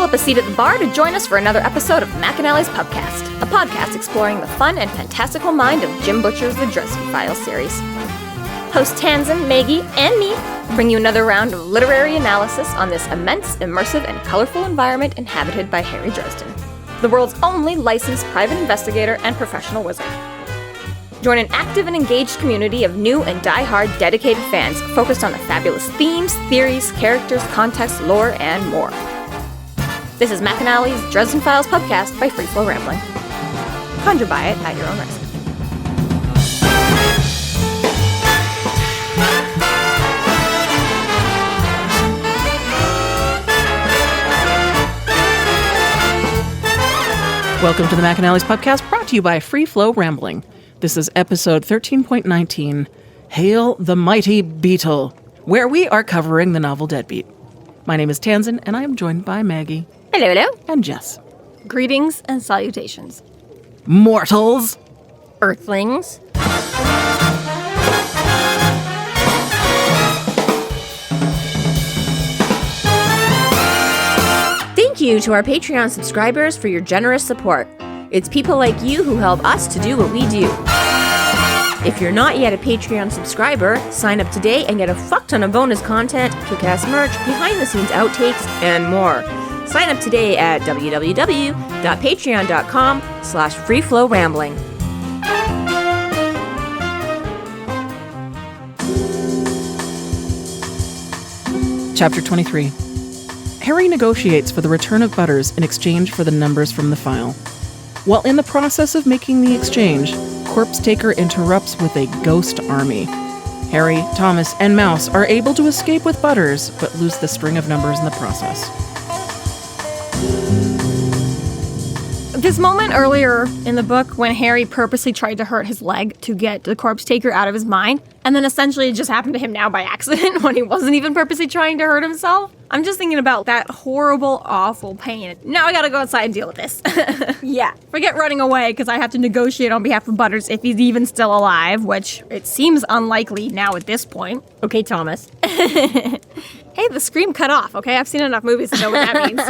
up a seat at the bar to join us for another episode of McAnally's Pubcast, a podcast exploring the fun and fantastical mind of Jim Butcher's The Dresden Files series. Hosts Tanzan, Maggie, and me bring you another round of literary analysis on this immense, immersive, and colorful environment inhabited by Harry Dresden, the world's only licensed private investigator and professional wizard. Join an active and engaged community of new and die-hard dedicated fans focused on the fabulous themes, theories, characters, context, lore, and more. This is McAnally's Dresden Files Pubcast by Free Flow Rambling. Conjure by it at your own risk. Welcome to the McAnally's Pubcast, brought to you by Free Flow Rambling. This is episode 13.19, Hail the Mighty Beetle, where we are covering the novel Deadbeat. My name is Tanzan, and I am joined by Maggie. Hello, hello. And Jess. Greetings and salutations. Mortals. Earthlings. Thank you to our Patreon subscribers for your generous support. It's people like you who help us to do what we do. If you're not yet a Patreon subscriber, sign up today and get a fuck ton of bonus content, kick-ass merch, behind-the-scenes outtakes, and more. Sign up today at www.patreon.com/freeflowrambling. Chapter 23. Harry negotiates for the return of Butters in exchange for the numbers from the file. While in the process of making the exchange, Corpsetaker interrupts with a ghost army. Harry, Thomas, and Mouse are able to escape with Butters, but lose the string of numbers in the process. This moment earlier in the book when Harry purposely tried to hurt his leg to get the Corpsetaker out of his mind, and then essentially it just happened to him now by accident when he wasn't even purposely trying to hurt himself. I'm just thinking about that horrible, awful pain. Now I gotta go outside and deal with this. Yeah. Forget running away, because I have to negotiate on behalf of Butters if he's even still alive, which it seems unlikely now at this point. Okay, Thomas. Hey, the scream cut off, okay? I've seen enough movies to know what that means.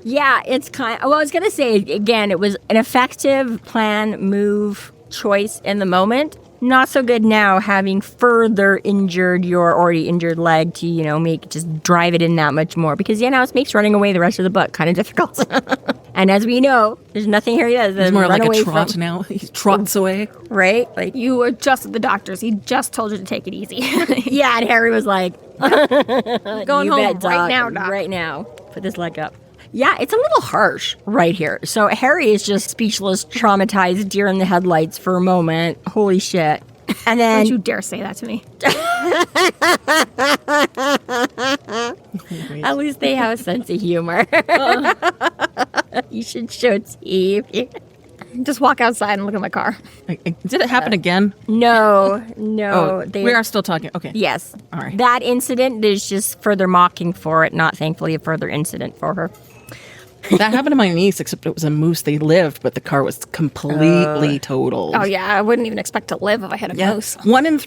Yeah, it's kind of, well, I was going to say, again, it was an effective plan, move, choice in the moment. Not so good now, having further injured your already injured leg to, just drive it in that much more. Because, now it makes running away the rest of the book kind of difficult. And as we know, there's nothing Harry does. He's more like a trot now. He trots away. Right? Like, You were just at the doctor's. He just told you to take it easy. yeah, and Harry was like, Going you home bet, right doc, now, Doc. Right now. Put this leg up. Yeah, it's a little harsh right here. So Harry is just speechless, traumatized, deer in the headlights for a moment. Holy shit. And then... Don't you dare say that to me. At least they have a sense of humor. You should show Steve. Just walk outside and look at my car. Did it happen again? No. We are still talking. Okay. Yes. All right. That incident, there's just further mocking for it, not thankfully a further incident for her. That happened to my niece, except it was a moose. They lived, but the car was completely totaled. Oh, yeah. I wouldn't even expect to live if I had a moose. One in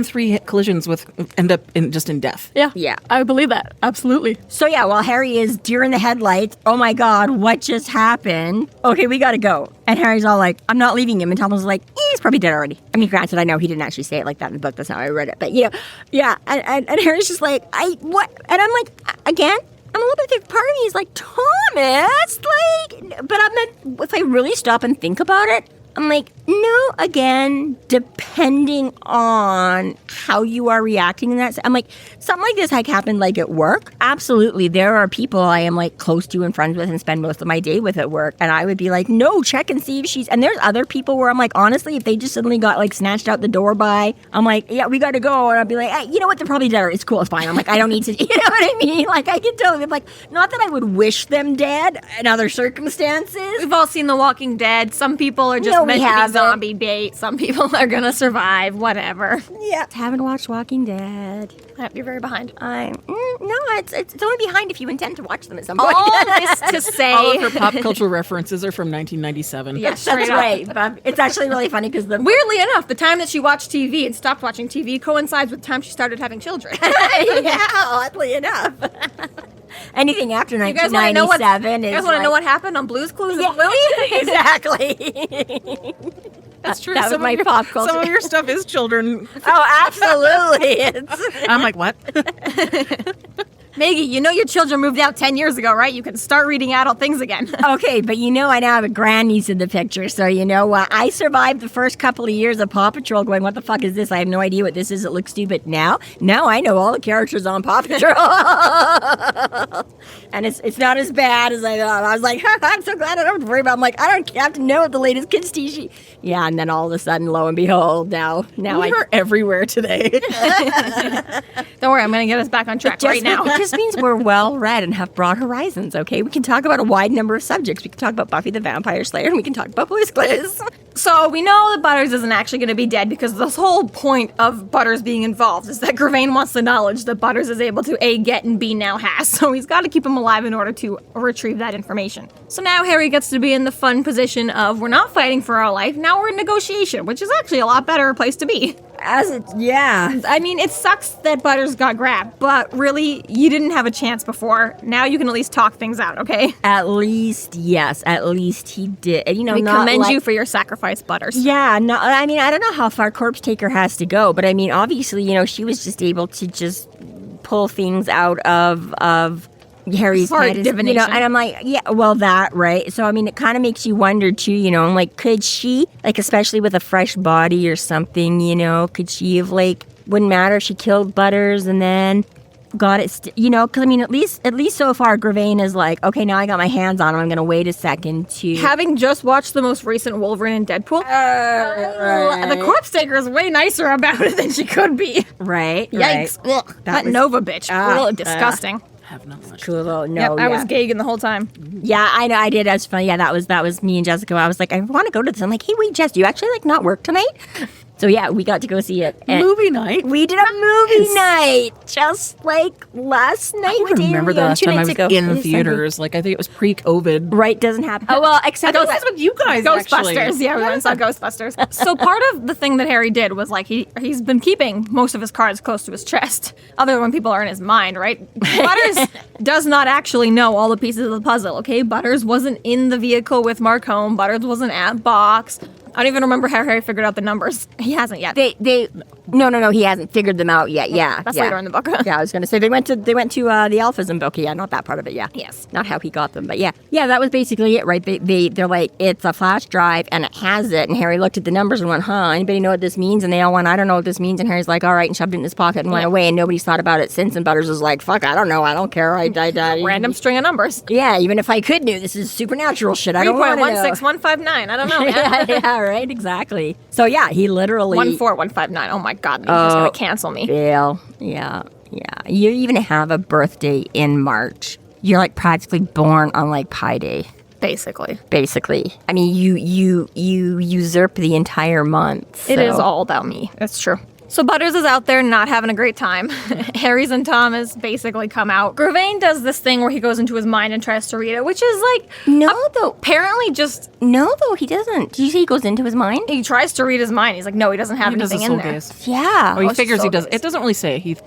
three collisions end up in death. Yeah. I believe that. Absolutely. So yeah, while Harry is deer in the headlights, oh my God, what just happened? Okay, we gotta go. And Harry's all like, I'm not leaving him. And Thomas was like, he's probably dead already. I mean, granted, I know he didn't actually say it like that in the book. That's how I read it. But yeah. And Harry's just like, what? And I'm like, again? I'm a little bit, part of me is like, Thomas, but if I really stop and think about it, I'm like, no, again, depending on how you are reacting in that. I'm like, something like this happened at work. Absolutely. There are people I am close to and friends with and spend most of my day with at work. And I would be like, no, check and see if she's, and there's other people where I'm like, honestly, if they just suddenly got snatched out the door by, I'm like, yeah, we got to go. And I'd be like, hey, you know what? They're probably dead. It's cool. It's fine. I'm like, I don't need to, you know what I mean? I can totally, not that I would wish them dead in other circumstances. We've all seen The Walking Dead. Some people are just meant to be zombie bait. Some people are going to survive. Whatever. Yeah. Haven't watched Walking Dead. You're very behind. No, it's only behind if you intend to watch them at some point. All this to say. All of her pop culture references are from 1997. Yeah, That's straight right. up. It's actually really funny because Weirdly enough, the time that she watched TV and stopped watching TV coincides with the time she started having children. yeah, oddly enough. Anything after You guys want to know 1997 you guys want to know what happened on Blue's Clues? Yeah, exactly. That's true. That was Some my of your, pop culture. Some of your stuff is children. Oh, absolutely. I'm like, what? Maggie, you know your children moved out 10 years ago, right? You can start reading adult things again. Okay, but I now have a grandniece in the picture, so I survived the first couple of years of Paw Patrol going, what the fuck is this? I have no idea what this is. It looks stupid. Now I know all the characters on Paw Patrol. And it's not as bad as I thought. I was like, I'm so glad I don't have to worry about it. I'm like, I don't have to know what the latest kids TV. Yeah, and then all of a sudden, lo and behold, now We're everywhere today. Don't worry, I'm going to get us back on track right now. It just means we're well read and have broad horizons, okay? We can talk about a wide number of subjects. We can talk about Buffy the Vampire Slayer, and we can talk about Blue's Clues. So we know that Butters isn't actually going to be dead because this whole point of Butters being involved is that Grevane wants the knowledge that Butters is able to A, get, and B, now has. So he's got to keep him alive in order to retrieve that information. So now Harry gets to be in the fun position of we're not fighting for our life, now we're in negotiation, which is actually a lot better place to be. Yeah. I mean, it sucks that Butters got grabbed, but really, you didn't have a chance before. Now you can at least talk things out, okay? At least, yes. At least he did. We We commend you for your sacrifice, Butters. Yeah, no, I mean, I don't know how far Corpsetaker has to go, but I mean, obviously, she was just able to just pull things out of Harry's Sorry, head. divination. And I'm like, yeah, well, that, right? So, I mean, it kind of makes you wonder, too, I'm like, could she, especially with a fresh body or something, could she have, wouldn't matter if she killed Butters and then got it, because I mean, at least so far, Grevane is like, okay, now I got my hands on him. I'm going to wait a second to. Having just watched the most recent Wolverine and Deadpool, the Corpsetaker is way nicer about it than she could be. Right. Yikes. Right. Ugh. That Nova bitch. Ugh, disgusting. Have no much. Cool. No, Yep, I was gagging the whole time. Yeah, I know. I did. That was funny. Yeah, that was me and Jessica. I was like, I want to go to this. I'm like, hey, wait, Jess, do you actually not work tonight? So yeah, we got to go see it. And Movie night. we did a movie night just last night. I remember the last time I was in Sunday. theaters. I think it was pre-COVID. Right, doesn't happen. Oh well, except I was with you guys. Ghostbusters. Actually. Yeah, we went and saw Ghostbusters. So part of the thing that Harry did was he's been keeping most of his cards close to his chest, other than when people are in his mind, right? Butters does not actually know all the pieces of the puzzle, okay? Butters wasn't in the vehicle with Marcone. Butters wasn't at Box. I don't even remember how Harry figured out the numbers. He hasn't yet. No, he hasn't figured them out yet. Yeah, That's yeah. later in the book. Yeah, I was gonna say they went to the Alphas book. Yeah, not that part of it. Yeah, Yes. not how he got them, but yeah, that was basically it, right? They're like, it's a flash drive and it has it, and Harry looked at the numbers and went, anybody know what this means? And they all went, I don't know what this means. And Harry's like, all right, and shoved it in his pocket and went away, and nobody's thought about it since. And Butters was like, fuck, I don't know, I don't care. I Random string of numbers. Yeah, even if I could know, this is supernatural shit. I don't want to know. 3.16159. I don't know, man. yeah, right, exactly. So yeah, he literally 14159. Oh my God, he's just gonna cancel me. Bill. Yeah. You even have a birthday in March. You're practically born on Pi Day. Basically. I mean, you usurp the entire month. It is all about me. That's true. So Butters is out there not having a great time. Harry's and Thomas basically come out. Grevane does this thing where he goes into his mind and tries to read it, which is apparently just... No, though, he doesn't. Did you say he goes into his mind? He tries to read his mind. He's like, no, he doesn't have anything in there. Gaze. Yeah. Oh, he figures soul he does. gaze. It doesn't really say.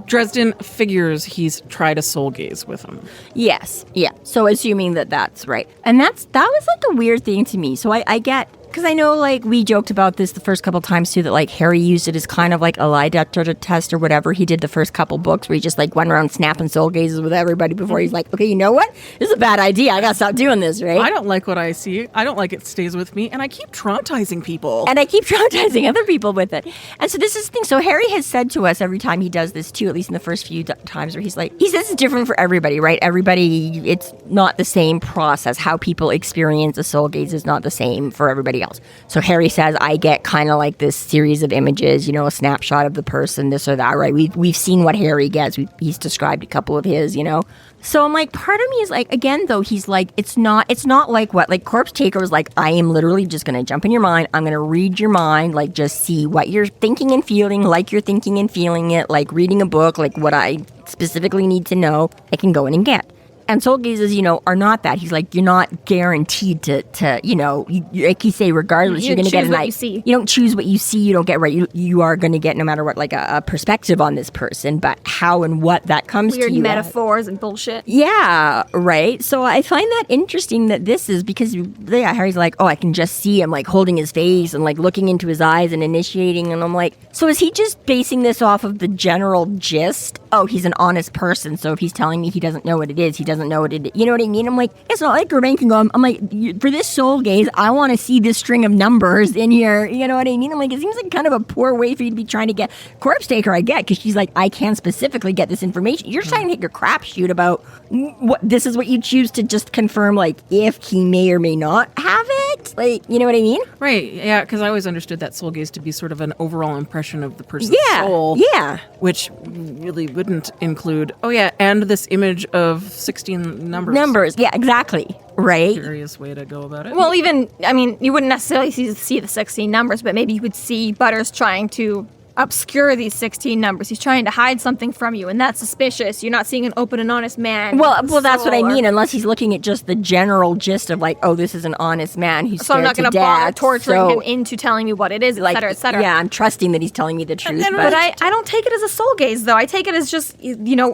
Dresden figures he's tried a soul gaze with him. Yes. Yeah. So assuming that's right. And that was a weird thing to me. So I get... Because I know, we joked about this the first couple times, too, that, Harry used it as kind of a lie detector test or whatever he did the first couple books, where he just, went around snapping soul gazes with everybody before he's like, okay, you know what? This is a bad idea. I gotta stop doing this, right? I don't like what I see. I don't like it stays with me, and I keep traumatizing people. And I keep traumatizing other people with it. And so this is the thing. So Harry has said to us every time he does this, too, at least in the first few times, where he says it's different for everybody, right? Everybody, it's not the same process. How people experience a soul gaze is not the same for everybody else. So Harry says, I get kind of this series of images, a snapshot of the person, this or that, right? We've seen what Harry gets. He's described a couple of his, So I'm part of me is again, though, he's it's not like what, Corpsetaker was I am literally just going to jump in your mind. I'm going to read your mind, just see what you're thinking and feeling, you're thinking and feeling it, reading a book, what I specifically need to know, I can go in and get. And soul gazes, are not that. He's like, you're not guaranteed to like you say, regardless, you're going to get a night. You don't choose what you see. You don't get right. You are going to get, no matter what, like a perspective on this person, but how and what that comes Weird to you. Weird metaphors and bullshit. Yeah, right. So I find that interesting that this is because, Harry's like, I can just see him like holding his face and like looking into his eyes and initiating. And I'm like, so is he just basing this off of the general gist? Oh, he's an honest person. So if he's telling me he doesn't know what it is, he doesn't know what it is. You know what I mean? I'm like, it's not like Grevane can go, I'm like, for this soul gaze, I want to see this string of numbers in here. You know what I mean? I'm like, it seems like kind of a poor way for you to be trying to get Corpsetaker. I get, because she's like, I can specifically get this information. You're trying to hit your crapshoot about what this is what you choose to just confirm, like, if he may or may not have it. Like, you know what I mean? Right. Yeah, because I always understood that soul gaze to be sort of an overall impression of the person's soul. Yeah. Which really wouldn't include, and this image of 16 numbers. Yeah, exactly. Right. Curious way to go about it. Well, you wouldn't necessarily see the 16 numbers, but maybe you would see Butters trying to obscure these 16 numbers. He's trying to hide something from you, and that's suspicious. You're not seeing an open and honest man. Well, that's what I mean, unless he's looking at just the general gist of like, this is an honest man who's so I'm not going to bother torturing him into telling me what it is, et cetera, et cetera. Yeah, I'm trusting that he's telling me the truth. But I don't take it as a soul gaze, though. I take it as just,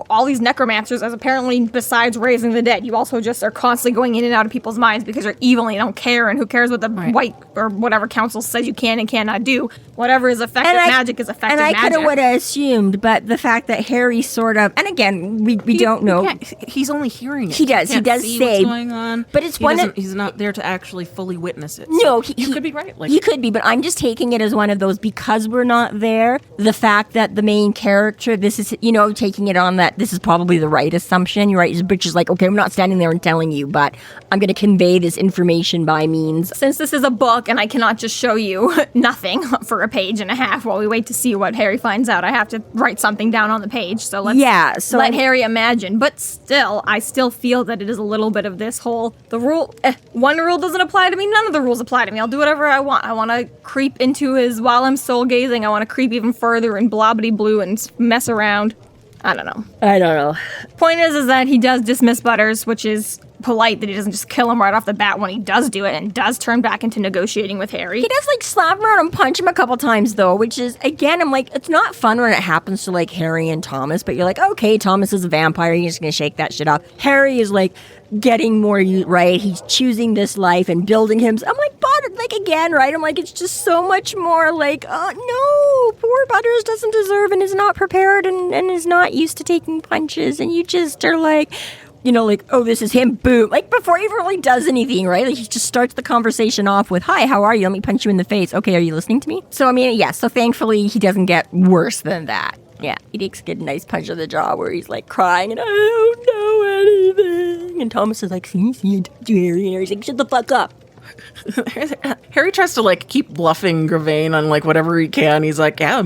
all these necromancers, as apparently, besides raising the dead, you also just are constantly going in and out of people's minds because you're evil and you don't care, and who cares what the white or whatever council says you can and cannot do. Whatever is effective magic is effective magic. And I could have would have assumed, but the fact that Harry sort of, and again, we don't know. He's only hearing it. He does say what's going on. But it's he's not there to actually fully witness it. No, so he could be right. He could be, but I'm just taking it as one of those, because we're not there. The fact that the main character, this is, taking it on that this is probably the right assumption. You're right. Bitch is like, okay, I'm not standing there and telling you, but I'm going to convey this information by means. Since this is a book and I cannot just show you nothing for a page and a half while we wait to see what Harry finds out, I have to write something down on the page. So let's let Harry imagine. But still, I still feel that it is a little bit of this whole, one rule doesn't apply to me, none of the rules apply to me. I'll do whatever I want. I want to creep into while I'm soul gazing, I want to creep even further and blobbity blue and mess around. I don't know. Point is that he does dismiss Butters, which is polite that he doesn't just kill him right off the bat when he does do it and does turn back into negotiating with Harry. He does slap him around and punch him a couple times though, which is, again, I'm like, it's not fun when it happens to Harry and Thomas, but you're like, okay, Thomas is a vampire, he's just gonna shake that shit off. Harry is getting more right, he's choosing this life and building him. I'm like, but again, right? I'm like, it's just so much more no, poor Butters doesn't deserve and is not prepared and is not used to taking punches, and you just are this is him, boom. Before he really does anything, right? He just starts the conversation off with, hi, how are you? Let me punch you in the face. Okay, are you listening to me? So, so thankfully he doesn't get worse than that. Yeah, he takes a good, nice punch on the jaw where he's crying and I don't know anything. And Thomas is like, see, I told you, Harry. And Harry's like, shut the fuck up. Harry tries to keep bluffing Grevane on whatever he can. He's like, yeah,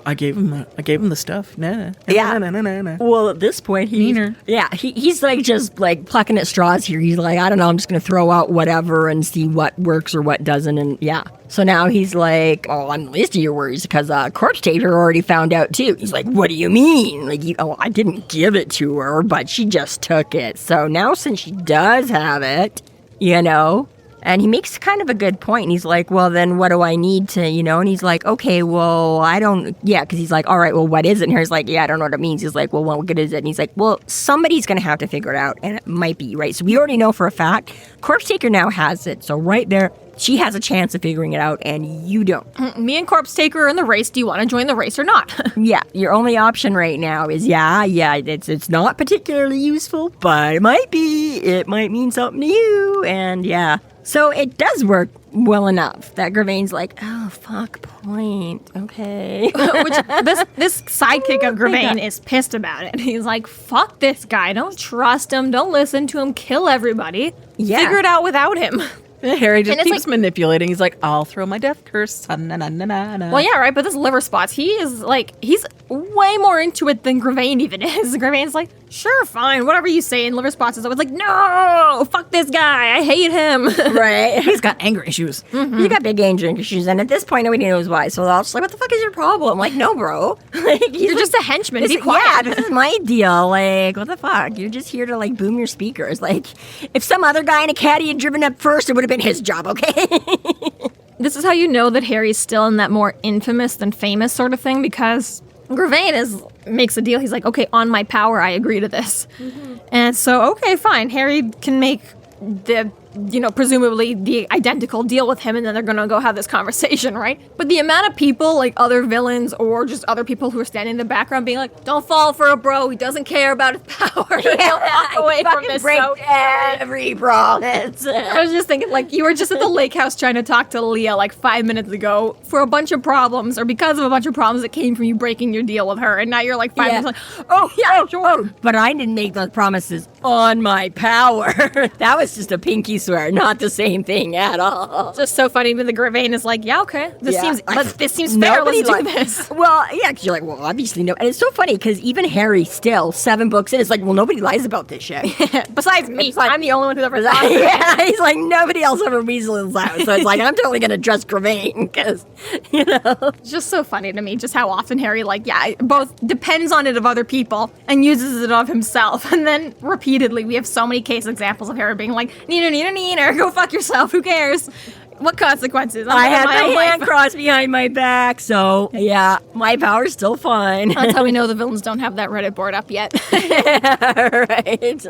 I gave him the stuff. Nah. Well, at this point, he's just plucking at straws here. He's like, I don't know, I'm just gonna throw out whatever and see what works or what doesn't. And so now he's like, I'm listening to your worries because Corpsetaker already found out too. He's like, what do you mean? I didn't give it to her, but she just took it. So now since she does have it, and he makes kind of a good point. And he's like, well, then what do I need to, And he's like, okay, well, I don't, because he's like, all right, well, what is it? And Harry's like, I don't know what it means. He's like, well, what good is it? And he's like, well, somebody's going to have to figure it out. And it might be, right? So we already know for a fact, Corpsetaker now has it. So right there, she has a chance of figuring it out, and you don't. Me and Corpsetaker are in the race. Do you want to join the race or not? Your only option right now is, it's not particularly useful, but it might be. It might mean something to you, and So it does work well enough that Grevane's like, oh, fuck, point. Okay. Which this sidekick of Grevane is pissed about it. He's like, fuck this guy. Don't trust him. Don't listen to him. Kill everybody. Figure it out without him. Harry just keeps manipulating. He's like, I'll throw my death curse. Well, yeah, right, but this liver spots, he's way more into it than Grevane even is. Gravane's like, sure, fine, whatever you say. And liver spots is always like, no, fuck this guy. I hate him. Right. He's got anger issues. Mm-hmm. He's got big anger issues. And at this point, nobody knows why. So they're all just like, what the fuck is your problem? I'm like, no, bro. Like, You're just a henchman. Be quiet. Yeah, this is my deal. Like, what the fuck? You're just here to, like, boom your speakers. Like, if some other guy in a caddy had driven up first, it would have been his job, okay? This is how you know that Harry's still in that more infamous than famous sort of thing, because Grevane makes a deal. He's like, okay, on my power, I agree to this. Mm-hmm. And so, okay, fine. Harry can make the, presumably the identical deal with him, and then they're going to go have this conversation, right? But the amount of people, like other villains or just other people who are standing in the background being like, don't fall for a bro, he doesn't care about his power. Don't walk away from this. Break every promise. I was just thinking, like, you were just at the lake house trying to talk to Leah like 5 minutes ago for a bunch of problems, or because of a bunch of problems that came from you breaking your deal with her, and now you're like 5 minutes like, oh, yeah, sure. But I didn't make those promises on my power. That was just a pinky swear, not the same thing at all. It's just so funny that the Grevane is like, yeah, okay, this seems fair, let's do this. Well, yeah, because you're like, well, obviously no. And it's so funny because even Harry still, 7 books in, is like, well, nobody lies about this shit. Besides me, like, I'm the only one who's ever thought of it. Yeah, he's like, nobody else ever weasels out. So it's like, I'm totally going to trust Grevane because, It's just so funny to me just how often Harry, both depends on it of other people and uses it of himself. And then repeatedly, we have so many case examples of Harry being like, neener, go fuck yourself, who cares? What consequences? I had my hand crossed behind my back, so yeah, my power's still fine. That's how we know the villains don't have that Reddit board up yet. Right.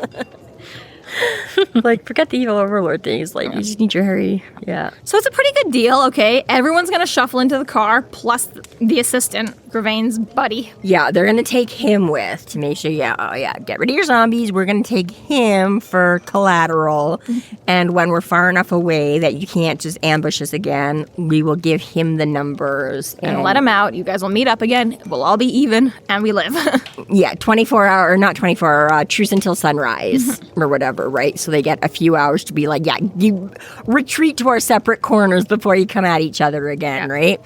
Like, forget the evil overlord things. Like, you just need your Harry. Yeah. So it's a pretty good deal, okay? Everyone's gonna shuffle into the car, plus the assistant, Grevane's buddy. Yeah, they're gonna take him with to make sure, get rid of your zombies. We're gonna take him for collateral. And when we're far enough away that you can't just ambush us again, we will give him the numbers. And let him out. You guys will meet up again. We'll all be even, and we live. Yeah, 24-hour, or not 24-hour, truce until sunrise, or whatever, right? So they get a few hours to be like, you retreat to our separate corners before you come at each other again, right?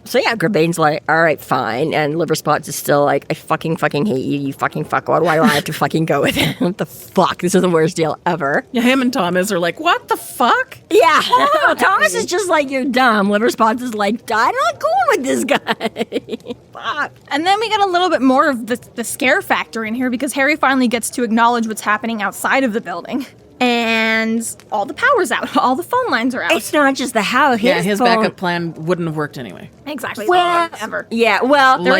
So yeah, Grevane's like, all right, fine. And Liverspots is still like, I fucking hate you, you fucking fuckwad. Why do I have to fucking go with it? What the fuck? This is the worst deal ever. Yeah, him and Thomas are like, what the fuck? Yeah. Thomas is just like, you're dumb. Liverspots is like, I'm not going with this guy. Fuck. And then we get a little bit more of the scare factor in here because Harry finally gets to acknowledge what's happening outside of the building. And all the power's out. All the phone lines are out. It's not just the house. His backup plan wouldn't have worked anyway. Exactly. Well, ever. Yeah, well, there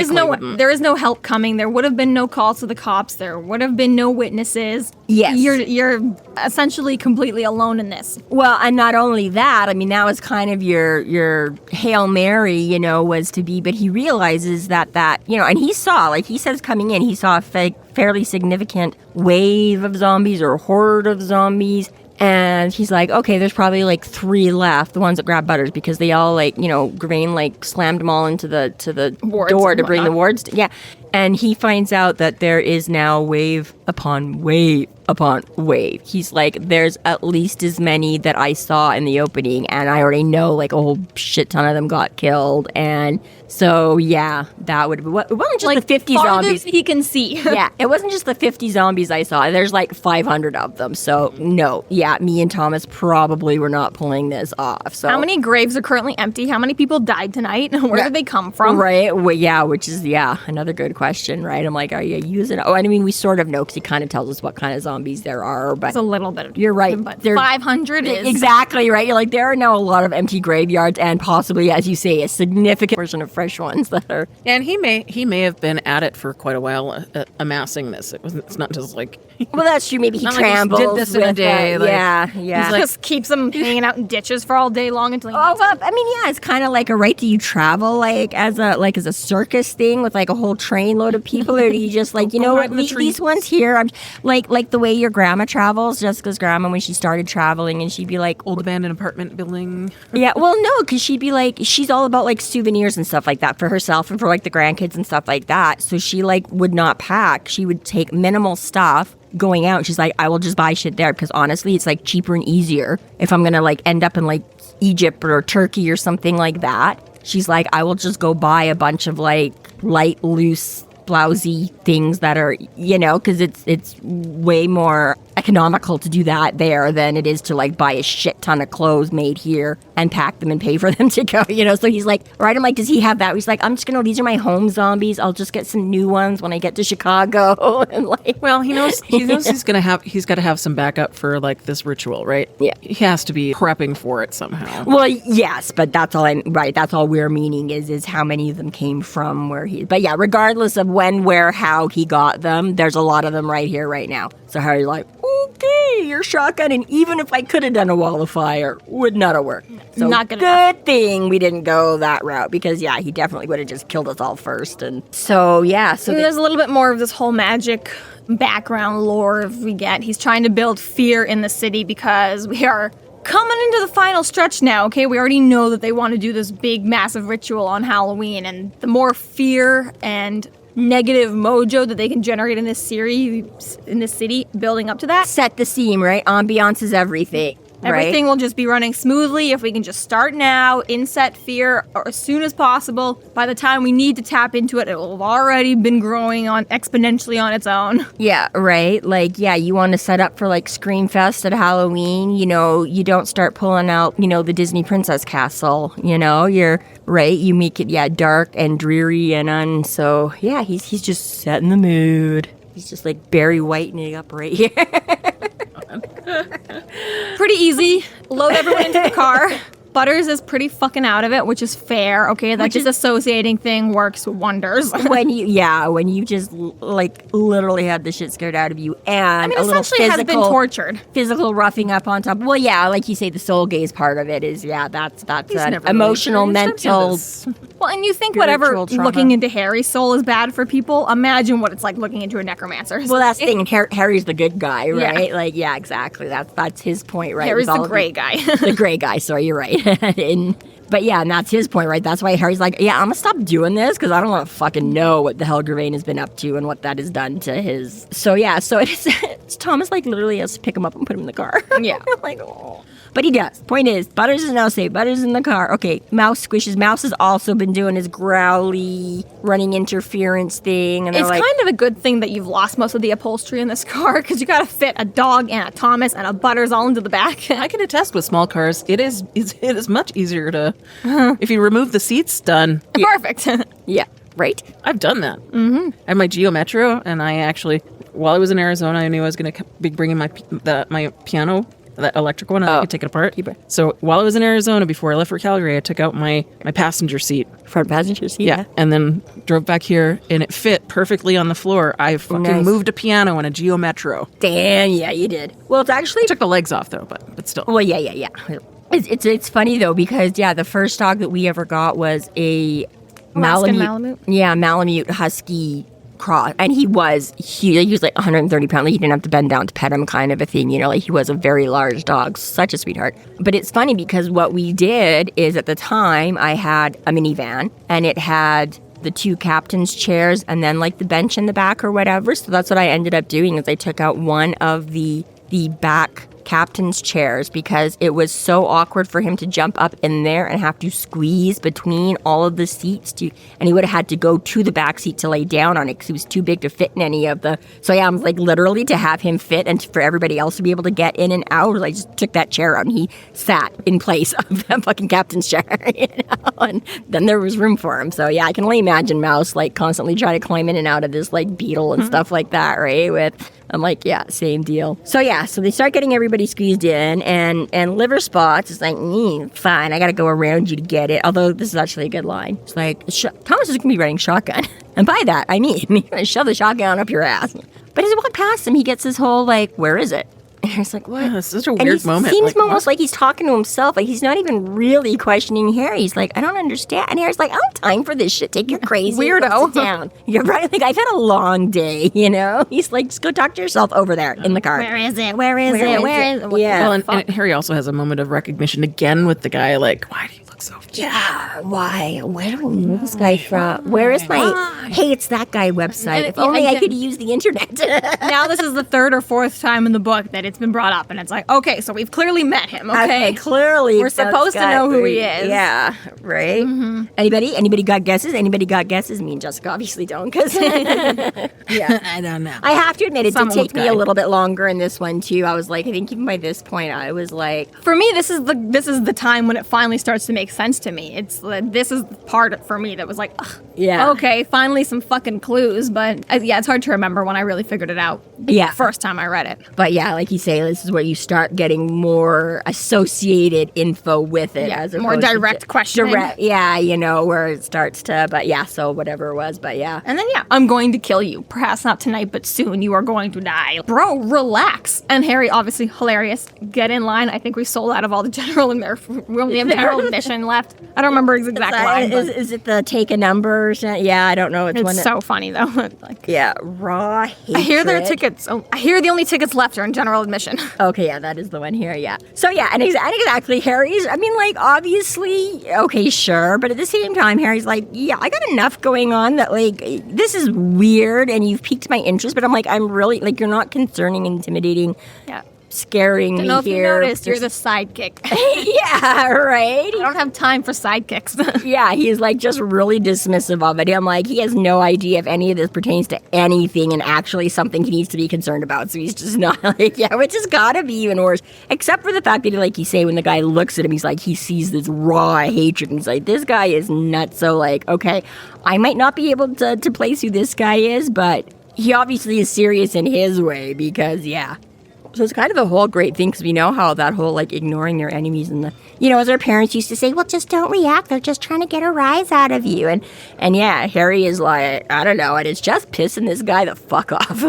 is no help coming. There would have been no calls to the cops. There would have been no witnesses. Yes. You're essentially completely alone in this. Well, and not only that, I mean, that was kind of your Hail Mary, was to be, but he realizes that, and he saw, like he says coming in, he saw a fairly significant wave of zombies or horde of zombies. And he's like, okay, there's probably like 3 left, the ones that grab Butters, because they all Grevane slammed them all into the wards door to bring the wards. Yeah. And he finds out that there is now wave upon wave upon wave. He's like, there's at least as many that I saw in the opening, and I already know like a whole shit ton of them got killed. And so, yeah, that would be it wasn't just like the 50 zombies he can see. Yeah, it wasn't just the 50 zombies I saw. There's like 500 of them. So, no, yeah, me and Thomas probably were not pulling this off. So, how many graves are currently empty? How many people died tonight? Where did they come from? Right, well, yeah, which is, another good question, right? I'm like, are you using... Oh, I mean, we sort of know because he kind of tells us what kind of zombies there are, but... It's a little bit of... You're right. But 500 is... Exactly, right? You're like, there are now a lot of empty graveyards and possibly, as you say, a significant portion of fresh ones that are... And he may have been at it for quite a while, amassing this. It's not just like... Well, that's true. Maybe he trambles. Did this in a day. Yeah. He just keeps them hanging out in ditches for all day long until he... Oh, well, I mean, yeah, it's kind of like a right. Do you travel like as a circus thing with like a whole train load of people, or do you just like, you know what, leave these ones here? I'm like the way your grandma travels. Jessica's grandma, when she started traveling, and she'd be like, old abandoned apartment building. Yeah, well, no, because she'd be like, she's all about like souvenirs and stuff like that for herself and for like the grandkids and stuff like that. So she like would not pack. She would take minimal stuff going out. She's like, I will just buy shit there because honestly, it's like cheaper and easier if I'm gonna like end up in like Egypt or Turkey or something like that. She's like, I will just go buy a bunch of like light, loose blousy things that are, because it's way more economical to do that there than it is to like buy a shit ton of clothes made here and pack them and pay for them to go, So he's like, right, I'm like, does he have that? He's like, these are my home zombies. I'll just get some new ones when I get to Chicago. And like, well, he knows he's got to have some backup for like this ritual, right? Yeah. He has to be prepping for it somehow. Well, yes, but that's all we're meaning is how many of them came from where but yeah, regardless of when, where, how he got them, there's a lot of them right here, right now. So Harry's like, okay, your shotgun, and even if I could have done a wall of fire, would not have worked. So Not good good thing we didn't go that route, because yeah, he definitely would have just killed us all first. And so yeah, so there's a little bit more of this whole magic background lore we get. He's trying to build fear in the city because we are coming into the final stretch now, okay? We already know that they want to do this big, massive ritual on Halloween, and the more fear and negative mojo that they can generate in this series, in this city, building up to that. set the scene, right? Ambiance is everything. Everything will just be running smoothly if we can just start now, inset fear as soon as possible. By the time we need to tap into it, it will have already been growing on exponentially on its own. Yeah, right? Like, yeah, you want to set up for, like, Scream Fest at Halloween, you don't start pulling out, the Disney Princess Castle, you're, right? You make it, dark and dreary and so, yeah, he's just setting the mood. He's just, like, Barry Whitening up right here. Pretty easy. Load everyone into the car. Butters is pretty fucking out of it, which is fair, okay? That disassociating thing works wonders. when you just, like, literally had the shit scared out of you, and a little essentially has been tortured. Physical roughing up on top. Well, yeah, like you say, the soul gaze part of it is, that's an never emotional, really mental... Well, and you think whatever Spiritual trauma. looking into Harry's soul is bad for people, imagine what it's like looking into a necromancer's. Well, that's the thing. Harry's the good guy, right? Yeah. Like, yeah, exactly. That's his point, right? Harry's with the all of gray guy. The gray guy, sorry, you're right. But yeah, and that's his point, right? That's why Harry's like, yeah, I'm gonna stop doing this because I don't want to fucking know what the hell Grevane has been up to and what that has done to his. So yeah, so it's Thomas like literally has to pick him up and put him in the car. Yeah. Like, oh. But he does. Point is, Butters is now safe. Butters in the car. Okay, Mouse squishes. Mouse has also been doing his growly, running interference thing. And It's like, kind of a good thing that you've lost most of the upholstery in this car because you gotta fit a dog and a Thomas and a Butters all into the back. I can attest with small cars, it is much easier to, if you remove the seats, done. Perfect. yeah, right? I've done that. Mm-hmm. I had my Geo Metro, and I actually, while I was in Arizona, I knew I was going to be bringing my piano, that electric one, and I could take it apart. So while I was in Arizona, before I left for Calgary, I took out my passenger seat. Front passenger seat? Yeah, and then drove back here, and it fit perfectly on the floor. I fucking moved a piano and a Geo Metro. Damn, yeah, you did. Well, it's actually... Took the legs off, though, but still. Well, yeah. It's funny, though, because, yeah, the first dog that we ever got was a Malamute? Yeah, Malamute Husky cross. And he was huge. He was like 130 pounds. Like, he didn't have to bend down to pet him kind of a thing. Like he was a very large dog. Such a sweetheart. But it's funny because what we did is at the time I had a minivan and it had the two captain's chairs and then like the bench in the back or whatever. So that's what I ended up doing is I took out one of the back captain's chairs because it was so awkward for him to jump up in there and have to squeeze between all of the seats and he would have had to go to the back seat to lay down on it because he was too big to fit in any of the. So yeah, I'm like literally to have him fit and for everybody else to be able to get in and out, I just took that chair out and he sat in place of that fucking captain's chair, and then there was room for him. So yeah, I can only imagine Mouse like constantly trying to climb in and out of this like Beetle and stuff like that, right? I'm like, yeah, same deal. So yeah, so they start getting everybody squeezed in, and Liver Spots is like, fine, I gotta go around you to get it. Although this is actually a good line. It's like, Thomas is gonna be running shotgun. And by that, I mean, he's gonna shove the shotgun up your ass. But as I walk past him, he gets this whole like, where is it? And he's like, what? Yeah, it's such a weird moment. It seems almost like he's talking to himself. Like, he's not even really questioning Harry. He's like, I don't understand. And Harry's like, I don't have time for this shit. Take your crazy weirdo down. You're right. Like, I've had a long day, He's like, just go talk to yourself over there in the car. Where is it? Where is it? Yeah. Well, and Harry also has a moment of recognition again with the guy. Like, why do you look so Yeah, why? Where do we know this guy from? Where is my... Hey, it's that guy website. If only I could use the internet. Now this is the third or fourth time in the book that it's been brought up, and it's like, okay, so we've clearly met him, okay? Clearly. We're supposed to know who he is. Yeah, right? Mm-hmm. Anybody got guesses? Anybody got guesses? Me and Jessica obviously don't, because... yeah. I don't know. I have to admit, it did take me guy. a little bit longer in this one, too. I was like, I think even by this point, I was like... For me, this is the time when it finally starts to make sense to me. This is the part for me that was like, ugh, Yeah. okay, finally some fucking clues, but yeah, it's hard to remember when I really figured it out. Yeah. First time I read it. But yeah, like you say, this is where you start getting more associated info with it. Yeah, as more opposed to direct questioning. Yeah, where it starts to, but yeah, so whatever it was, but yeah. And then, yeah, I'm going to kill you. Perhaps not tonight, but soon you are going to die. Bro, relax. And Harry, obviously hilarious. Get in line. I think we sold out of all the general and we only have general admission left. I don't remember his exact line. Is it the take a number? Yeah, I don't know. It's so funny, though. Like, yeah, raw hatred. I hear their tickets. Oh, I hear the only tickets left are in general admission. Okay, yeah, that is the one here, yeah. So yeah, and exactly, Harry's, I mean, like, obviously, okay, sure, but at the same time, Harry's like, yeah, I got enough going on that, like, this is weird, and you've piqued my interest, but I'm like, I'm really, like, you're not concerning, intimidating, Yeah. scaring Don't me know if here. you noticed, you're the sidekick. Yeah, right? I don't have time for sidekicks. Yeah, he's like just really dismissive of it. I'm like, he has no idea if any of this pertains to anything and actually something he needs to be concerned about. So he's just not like, yeah, which has gotta be even worse. Except for the fact that, like you say, when the guy looks at him, he's like, he sees this raw hatred and he's like, this guy is nuts. So like, okay, I might not be able to place who this guy is, but he obviously is serious in his way because, yeah. So it's kind of a whole great thing because we know how that whole like ignoring their enemies and the, you know, as our parents used to say, well, just don't react. They're just trying to get a rise out of you. And yeah, Harry is like, I don't know. And it's just pissing this guy the fuck off.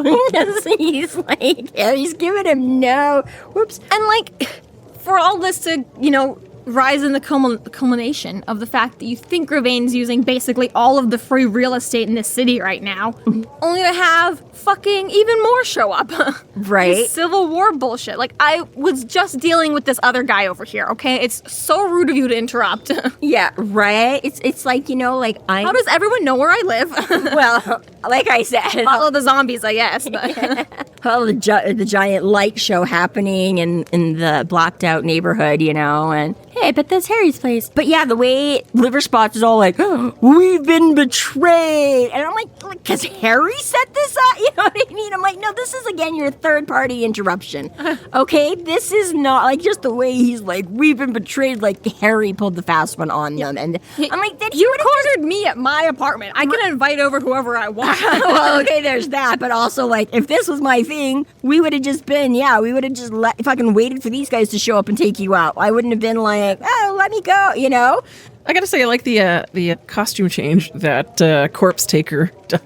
He's like, yeah, he's giving him no. Whoops. And like, for all this to, you know, rise in the culmination of the fact that you think Grevane's using basically all of the free real estate in this city right now, only to have fucking even more show up. Right. This Civil War bullshit. Like, I was just dealing with this other guy over here, okay? It's so rude of you to interrupt. Yeah, right. It's like, you know, like How does everyone know where I live? well, like I said, Follow the zombies, I guess. But well, the giant light show happening in the blocked out neighborhood, you know, and hey, but that's Harry's place. But yeah, the way Liver Spots is all like, oh, we've been betrayed. And I'm like, because Harry set this up? You know what I mean? I'm like, no, this is, again, your third party interruption. Okay? This is not, like, just the way he's like, we've been betrayed, like Harry pulled the fast one on them. And I'm like, then you cornered me at my apartment. I can invite over whoever I want. Well, okay, there's that. But also, like, if this was my thing, we would have just been, we would have just fucking waited for these guys to show up and take you out. I wouldn't have been like, oh, let me go, you know? I gotta say, I like the costume change that Corpsetaker does.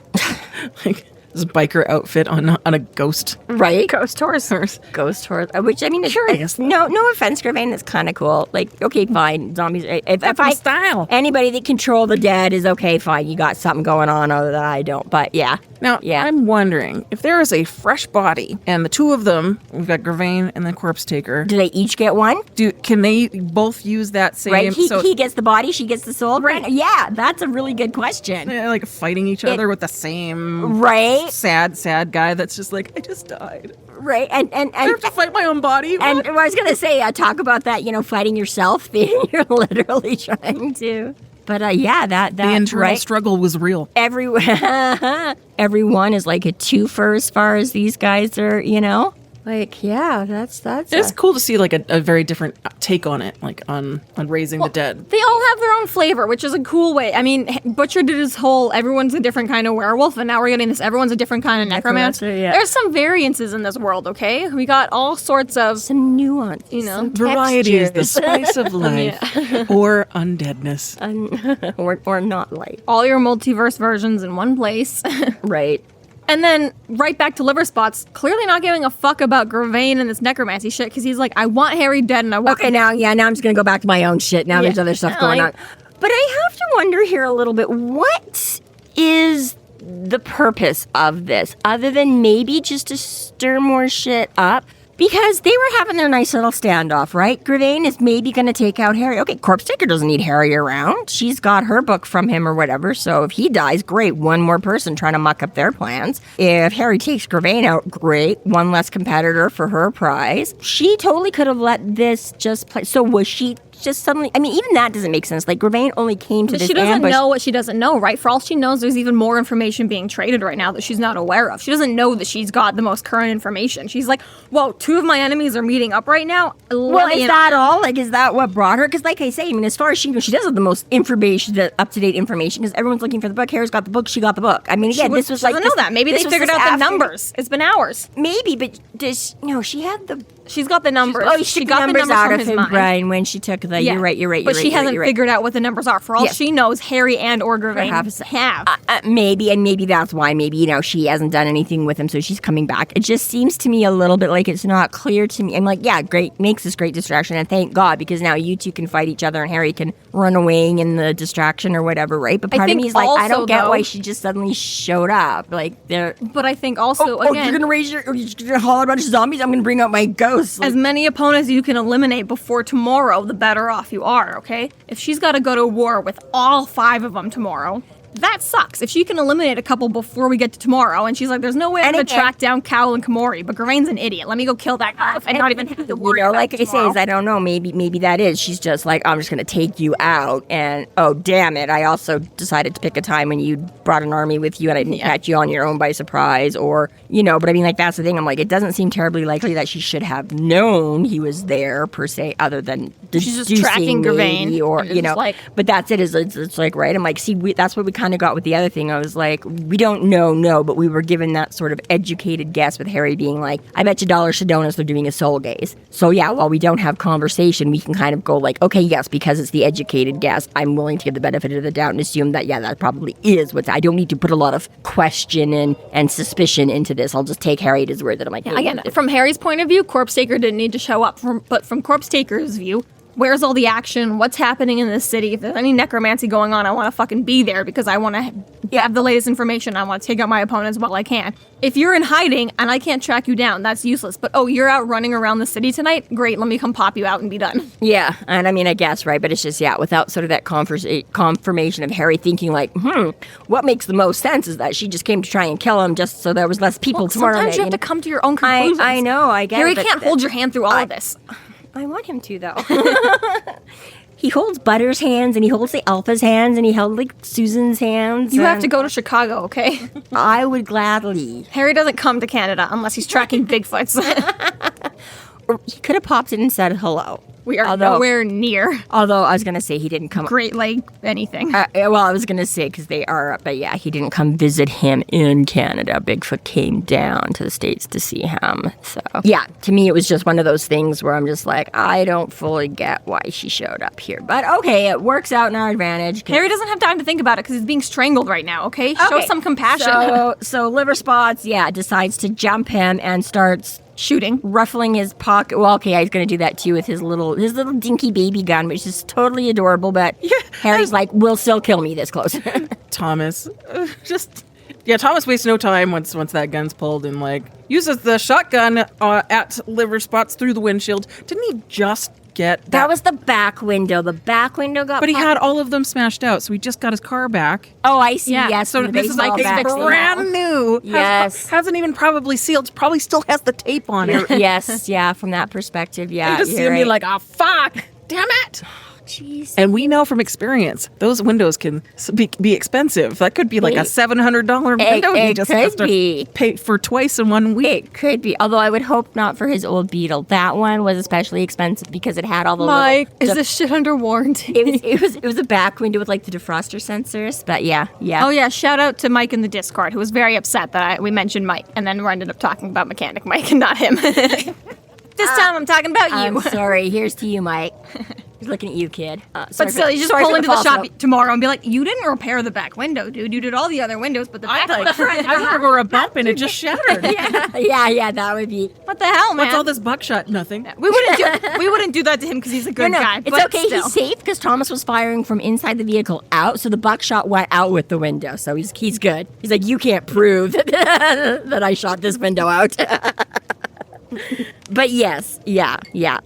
Like, this biker outfit on a ghost. Right? Ghost horse. Ghost horse. Which, I mean, curious. No offense, Grevane, it's kind of cool. Like, okay, fine, zombies. If I style. Anybody that control the dead is okay, fine. You got something going on other than I don't. But yeah. Now, yeah. I'm wondering, if there is a fresh body, and the two of them, we've got Grevane and then Corpsetaker, Do they each get one? can they both use that same... Right? He gets the body, she gets the soul. Right. Yeah, that's a really good question. like fighting each other with the same... Right? Sad guy that's just like, I just died. Right, and I have to fight my own body. And I was gonna say, talk about that, fighting yourself thing. You're literally trying to. But yeah, that the internal struggle was real. Everyone is like a twofer as far as these guys are, Like, yeah, that's. It's cool to see like a very different take on it, like on raising the dead. They all have their own flavor, which is a cool way. I mean, Butcher did his whole everyone's a different kind of werewolf, and now we're getting this everyone's a different kind of necromancer. Yeah. There's some variances in this world, okay? We got all sorts of some nuance, some variety is the spice of life, or undeadness, or not life. All your multiverse versions in one place, right? And then right back to Liver Spots, clearly not giving a fuck about Grevane and this necromancy shit, because he's like, I want Harry dead and I want... Okay, now I'm just going to go back to my own shit. Now there's other stuff going on. But I have to wonder here a little bit, what is the purpose of this? Other than maybe just to stir more shit up? Because they were having their nice little standoff, right? Grevane is maybe going to take out Harry. Okay, Corpsetaker doesn't need Harry around. She's got her book from him or whatever, so if he dies, great. One more person trying to muck up their plans. If Harry takes Grevane out, great. One less competitor for her prize. She totally could have let this just play. So was she just suddenly... I mean, even that doesn't make sense. Like, Grevane only came to this She doesn't ambush. know what she doesn't know, right? For all she knows, there's even more information being traded right now that she's not aware of. She doesn't know that she's got the most current information. She's like, well, 2 of my enemies are meeting up right now. Well, is that all? Like, is that what brought her? Because like I say, I mean, as far as she knows, she does have the most information, the up-to-date information, because everyone's looking for the book. Harry's got the book. She got the book. I mean, again, this was she like... doesn't know that. Maybe they figured out the numbers. It's been hours. Maybe, but does... No, she had the... She's got the numbers. She got got the numbers out from of his him, mind. Brian, when she took the... Yeah. You're right. But she hasn't figured out what the numbers are. For all Yes. she knows, Harry and or Grevane have. Maybe, and maybe that's why. Maybe, you know, she hasn't done anything with him, so she's coming back. It just seems to me a little bit like it's not clear to me. I'm like, yeah, great, makes this great distraction, and thank God, because now you two can fight each other, and Harry can run away in the distraction or whatever, right? But part of me is like, I don't get why she just suddenly showed up. Like, they're... But I think also, again... you're gonna holler a bunch of zombies? I'm gonna bring out my ghosts. Like, as many opponents you can eliminate before tomorrow, the better off you are, okay? If she's got to go to war with all 5 of them tomorrow, that sucks. If she can eliminate a couple before we get to tomorrow, and she's like, there's no way I'm going to track down Cowell and Komori, but Gravane's an idiot. Let me go kill that guy and not even have to worry about like I say, is I don't know, maybe that is. She's just like, I'm just going to take you out, and oh, damn it, I also decided to pick a time when you brought an army with you and I didn't catch you on your own by surprise, or, you know, but I mean, like, that's the thing. I'm like, it doesn't seem terribly likely that she should have known he was there, per se, other than she's just tracking Grevane. Or, you know, like, but that's it, it's like, right? I'm like, see, that's what we kind of got with the other thing. I was like, we don't know, but we were given that sort of educated guess with Harry being like, I bet you dollars to donuts they're doing a soul gaze. So yeah, while we don't have conversation, we can kind of go like, okay, yes, because it's the educated guess, I'm willing to give the benefit of the doubt and assume that, yeah, that probably is what I don't need to put a lot of question and suspicion into this. I'll just take Harry at his word that I'm like, hey, again, from Harry's point of view, Corpsetaker didn't need to show up. But from Corpsetaker's view, where's all the action? What's happening in this city? If there's any necromancy going on, I want to fucking be there because I want to have the latest information. I want to take out my opponents while I can. If you're in hiding and I can't track you down, that's useless. But oh, you're out running around the city tonight? Great, let me come pop you out and be done. Yeah, and I mean, I guess, right? But it's just, yeah, without sort of that confirmation of Harry thinking like, what makes the most sense is that she just came to try and kill him just so there was less people tomorrow night. Sometimes you have to come to your own conclusions. I know, I get Harry it. can't hold your hand through all of this. I want him to, though. He holds Butter's hands, and he holds the Alpha's hands, and he held, like, Susan's hands. You have to go to Chicago, okay? I would gladly. Harry doesn't come to Canada unless he's tracking Bigfoots. He could have popped in and said hello. We are nowhere near. Although I was going to say he didn't come. Great Lake, anything. Well, I was going to say because they are, but yeah, he didn't come visit him in Canada. Bigfoot came down to the States to see him. So yeah, to me, it was just one of those things where I'm just like, I don't fully get why she showed up here. But okay, it works out in our advantage. Harry doesn't have time to think about it because he's being strangled right now, okay? Show some compassion. So Liver Spots, decides to jump him and starts shooting, ruffling his pocket. Well, okay, he's going to do that too with his little dinky baby gun, which is totally adorable. But Harry's like, "Will still kill me this close." Thomas, Thomas wastes no time once that gun's pulled and like uses the shotgun at Liver Spots through the windshield. Didn't he just get that? Was the back window. The back window got. But he had all of them smashed out, so he just got his car back. Oh, I see. Yeah. Yes. So this is like brand new. Yes. Hasn't even probably sealed. Probably still has the tape on it. Yes. Yeah. From that perspective, yeah. You just see him be like, "Oh fuck, damn it." Jeez. And we know from experience, those windows can be expensive. That could be like a $700 window. He just has to pay for twice in 1 week. It could be. Although I would hope not for his old Beetle. That one was especially expensive because it had all the Mike, is this shit under warranty? It was a back window with like the defroster sensors. But yeah. Oh yeah, shout out to Mike in the Discord who was very upset that we mentioned Mike and then we ended up talking about Mechanic Mike and not him. This time I'm talking about you. I'm sorry. Here's to you, Mike. He's looking at you, kid. But still, you just pull into the shop tomorrow and be like, you didn't repair the back window, dude. You did all the other windows, but the back I remember a bump and it just shattered. Yeah, that would be. What the hell, man? What's all this buckshot? Nothing. We wouldn't do that to him because he's a good guy. It's okay. Still. He's safe because Thomas was firing from inside the vehicle out, so the buckshot went out with the window. So he's good. He's like, you can't prove that I shot this window out. But yes, yeah.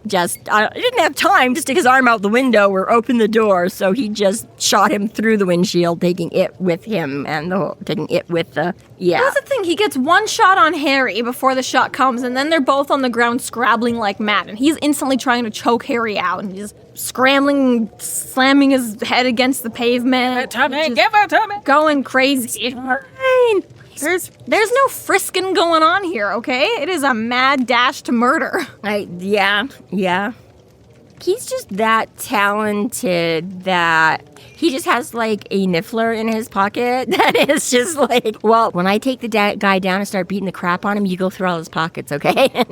Just, he didn't have time to stick his arm out the window or open the door, so he just shot him through the windshield, taking it with him and taking it with the, That's the thing. He gets one shot on Harry before the shot comes, and then they're both on the ground scrabbling like mad, and he's instantly trying to choke Harry out, and he's scrambling, slamming his head against the pavement. Tommy, give it to me. Going crazy. Fine. There's no frisking going on here, okay? It is a mad dash to murder. Yeah. He's just that talented that he just has like a niffler in his pocket that is just like, well, when I take the guy down and start beating the crap on him, you go through all his pockets, okay?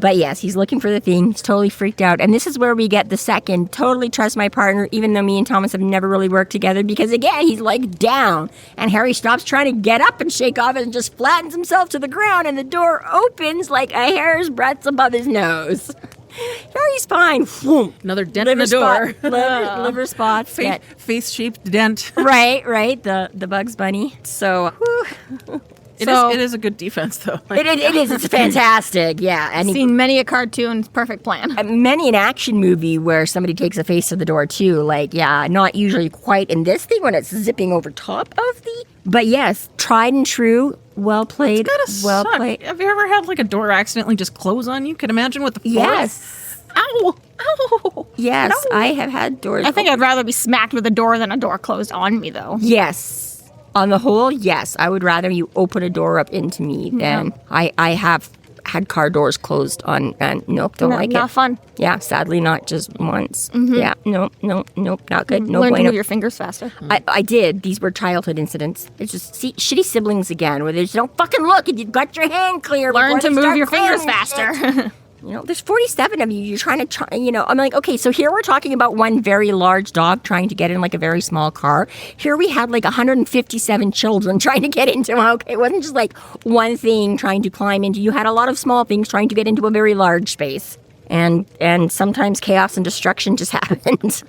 But yes, he's looking for the thing. He's totally freaked out. And this is where we get the second, totally trust my partner, even though me and Thomas have never really worked together, because again, he's like down. And Harry stops trying to get up and shake off it and just flattens himself to the ground, and the door opens like a hair's breadth above his nose. Harry's fine. Another dent in the door. Liver spots. Face-shaped dent. Right. The Bugs Bunny. So, It is a good defense, though. it is. It's fantastic. Yeah. And Seen many a cartoon. Perfect plan. many an action movie where somebody takes a face to the door, too. Like, yeah, not usually quite in this thing when it's zipping over top of the... But yes, tried and true. Well played. It's gotta suck. Played. Have you ever had like a door accidentally just close on you? Can imagine with the force. Yes. Ow. Yes, No. I have had doors. I think I'd rather be smacked with a door than a door closed on me, though. Yes. On the whole, yes. I would rather you open a door up into me than I have had car doors closed on, and nope, don't like it. Not fun. Yeah, sadly, not just once. Yeah, nope, not good. No Learn to bueno. move your fingers faster. I did. These were childhood incidents. It's just shitty siblings again, where they just don't fucking look and you've got your hand clear. Learn before to they move start your fingers clamming faster. shit. There's 47 of you. You're trying to I'm like, okay, so here we're talking about one very large dog trying to get in like a very small car. Here we had like 157 children trying to get into one. Okay, it wasn't just like one thing trying to climb into. You had a lot of small things trying to get into a very large space. And sometimes chaos and destruction just happens.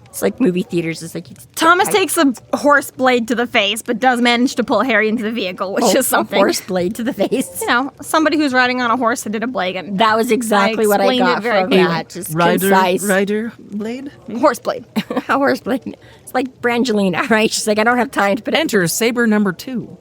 It's like movie theaters. It's like Thomas takes a horse blade to the face, but does manage to pull Harry into the vehicle, which is something. A horse blade to the face. Somebody who's riding on a horse that did a blade. And that was exactly what I got from that. Just concise. Rider blade? Horse blade. A horse blade. It's like Brangelina, right? She's like, I don't have time to put it. Enter saber number 2.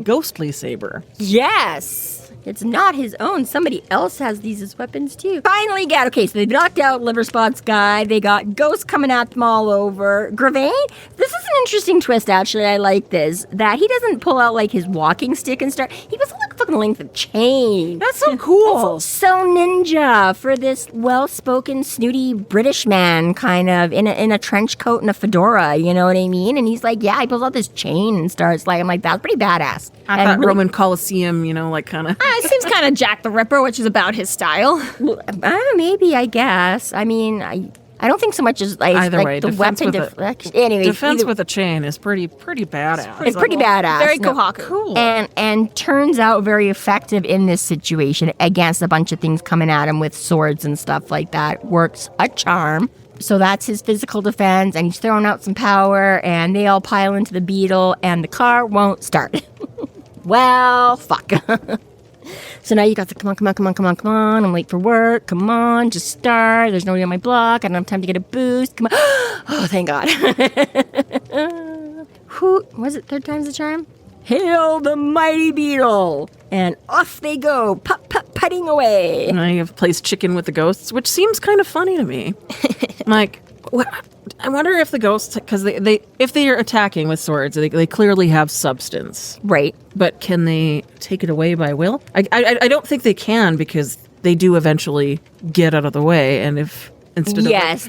Ghostly saber. Yes. It's not his own. Somebody else has these as weapons, too. Finally got... Okay, so they knocked out Liver Spot's guy. They got ghosts coming at them all over. Grevane? This is an interesting twist, actually. I like this. That he doesn't pull out, like, his walking stick and start... He was like a fucking length of chain. That's so cool. So ninja for this well-spoken, snooty British man, kind of, in a trench coat and a fedora, you know what I mean? And he's like, yeah, he pulls out this chain and starts, like... I'm like, that's pretty badass. I thought Roman Colosseum, like, kind of... It seems kind of Jack the Ripper, which is about his style. Maybe, I guess. I mean, I don't think so much as like, either like way, the weapon deflection. Anyway, defense with a chain is pretty badass. It's pretty badass. Very Kohaku. Cool. And turns out very effective in this situation against a bunch of things coming at him with swords and stuff like that. Works a charm. So that's his physical defense, and he's throwing out some power, and they all pile into the Beetle, and the car won't start. Well, fuck. So now you got the come on, I'm late for work, come on, just start, there's nobody on my block, I don't have time to get a boost, come on. Oh, thank God. Who, was it third time's the charm? Hail the mighty Beetle! And off they go, putting away. And I have placed chicken with the ghosts, which seems kind of funny to me. Like, I wonder if the ghosts, because if they are attacking with swords, they clearly have substance. Right. But can they take it away by will? I don't think they can, because they do eventually get out of the way, and if instead of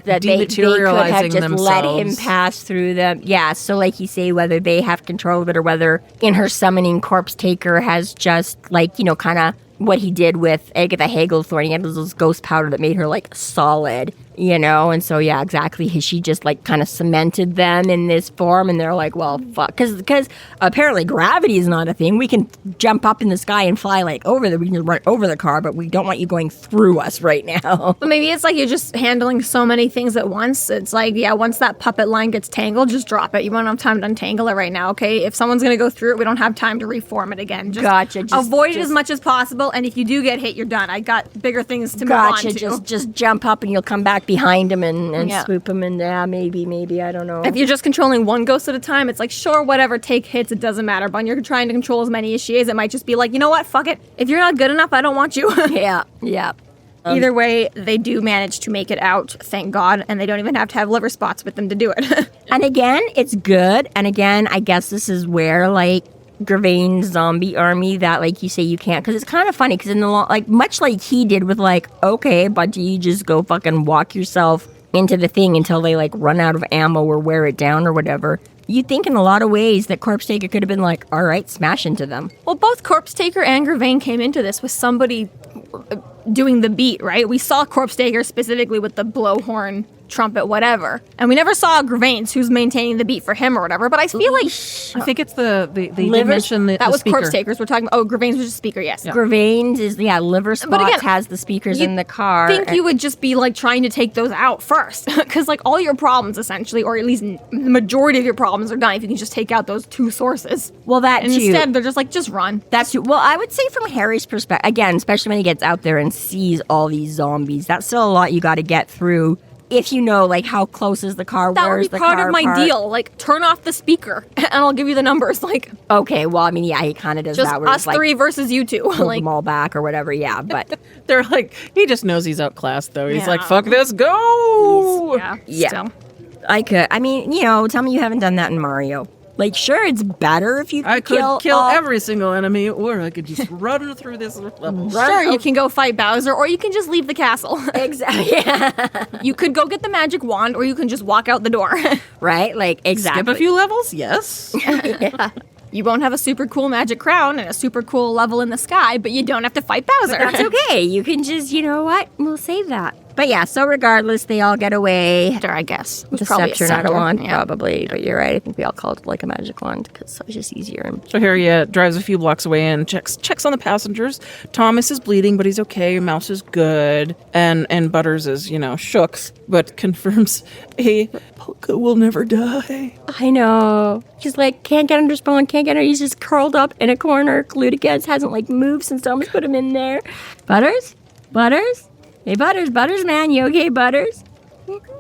that they could have just themselves, let him pass through them. Yeah, so like you say, whether they have control of it or whether in her summoning Corpsetaker has just like, kind of what he did with Agatha Hagelthorn. He had those ghost powder that made her like solid. And so, yeah, exactly. She just, like, kind of cemented them in this form, and they're like, well, fuck. Because apparently gravity is not a thing. We can jump up in the sky and fly, like, we can run over the car, but we don't want you going through us right now. But maybe it's like you're just handling so many things at once. It's like, yeah, once that puppet line gets tangled, just drop it. You won't have time to untangle it right now, okay? If someone's going to go through it, we don't have time to reform it again. Just Gotcha. avoid it as much as possible, and if you do get hit, you're done. I got bigger things to move on to. Just jump up and you'll come back behind him and swoop him, and maybe, I don't know. If you're just controlling one ghost at a time, it's like, sure, whatever, take hits, it doesn't matter. But when you're trying to control as many as she is, it might just be like, you know what, fuck it. If you're not good enough, I don't want you. Yeah. Either way, they do manage to make it out, thank God, and they don't even have to have liver spots with them to do it. And again, it's good. And again, I guess this is where, like, Gravane's zombie army, that, like, you say you can't, because it's kind of funny, because in the like, much like he did with, like, okay, but do you just go fucking walk yourself into the thing until they, like, run out of ammo or wear it down or whatever? You think in a lot of ways that Corpsetaker could have been like, all right, smash into them. Well, both Corpsetaker and Grevane came into this with somebody doing the beat, right? We saw Corpsetaker specifically with the blowhorn, trumpet, whatever. And we never saw Gravane's, who's maintaining the beat for him or whatever. But I feel like... I think it's they did mention that the was speaker. Corpsetaker's we're talking about. Oh, Gravane's was just speaker, yes. Yeah. Gravane's is, liver spots, But again, has the speakers in the car. I think you would just be, like, trying to take those out first. Because, like, all your problems, essentially, or at least the majority of your problems are done if you can just take out those two sources. Well, that and too. instead, they're just like, just run. That's well, I would say from Harry's perspective, again, especially when he gets out there and sees all these zombies, that's still a lot you got to get through. If you know, like, how close is the car, That where's would be the part car of my parked? deal. Like, turn off the speaker, and I'll give you the numbers. Like, Okay, well, I mean, yeah, he kind of does just that. Where us it's like, three versus you two. pull Like, them all back or whatever, yeah, but... They're like, he just knows he's outclassed, though. He's Yeah. like, fuck this, go! Yeah. Still. I could. I mean, tell me you haven't done that in Mario. Like, sure, it's better if you I could kill all- every single enemy, or I could just run through this level. Sure, you can go fight Bowser, or you can just leave the castle. Exactly. Yeah. You could go get the magic wand, or you can just walk out the door. Right? Like, exactly. Skip a few levels? Yes. You won't have a super cool magic crown and a super cool level in the sky, but you don't have to fight Bowser. That's okay. You can just, you know what? We'll save that. But yeah, so regardless, they all get away. Scepter, I guess. It was The probably scepter, a not a scepter. wand, Yeah. probably. But you're right. I think we all called it like a magic wand because it was just easier. So Harry drives a few blocks away and checks on the passengers. Thomas is bleeding, but he's okay. Mouse is good. And Butters is, shook, but confirms Polka will never die. I know. He's like, can't get under spawn, can't get under. He's just curled up in a corner, glued against, hasn't like moved since Thomas put him in there. Butters? Hey, Butters, man, you okay, Butters?